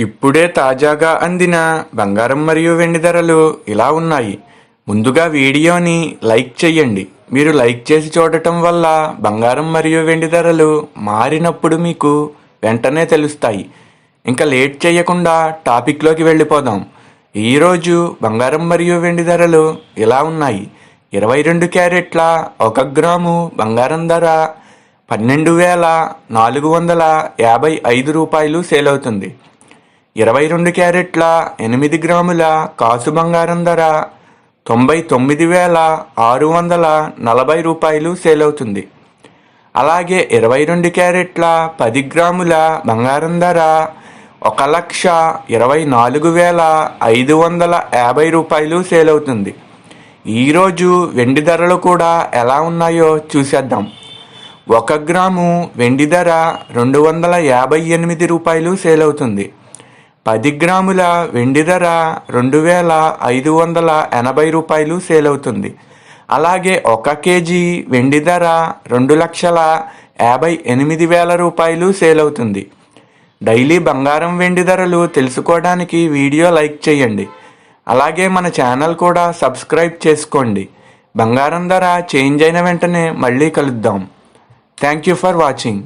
ఇప్పుడే తాజాగా అందిన బంగారం మరియు వెండి ధరలు ఇలా ఉన్నాయి. ముందుగా వీడియోని లైక్ చేయండి. మీరు లైక్ చేసి చూడటం వల్ల బంగారం మరియు వెండి ధరలు మారినప్పుడు మీకు వెంటనే తెలుస్తాయి. ఇంకా లేట్ చేయకుండా టాపిక్లోకి వెళ్ళిపోదాం. ఈరోజు బంగారం మరియు వెండి ధరలు ఇలా ఉన్నాయి. 22 క్యారెట్ల 1 గ్రాము బంగారం ధర 12,455 రూపాయలు సేల్ అవుతుంది. 22 క్యారెట్ల 8 గ్రాముల కాసు బంగారం ధర 99,640 రూపాయలు సేల్ అవుతుంది. అలాగే 22 క్యారెట్ల 10 గ్రాముల బంగారం ధర 1,24,550 రూపాయలు సేల్ అవుతుంది. ఈరోజు వెండి ధరలు కూడా ఎలా ఉన్నాయో చూసేద్దాం. 1 గ్రాము వెండి ధర 258 రూపాయలు సేల్ అవుతుంది. 10 గ్రాముల వెండి ధర 2,580 రూపాయలు సేల్ అవుతుంది. అలాగే 1 కేజీ వెండి ధర 2,58,000 రూపాయలు సేల్ అవుతుంది. డైలీ బంగారం వెండి ధరలు తెలుసుకోవడానికి వీడియో లైక్ చేయండి. అలాగే మన ఛానల్ కూడా సబ్స్క్రైబ్ చేసుకోండి. బంగారం ధర చేంజ్ అయిన వెంటనే మళ్ళీ కలుద్దాం. Thank you for watching.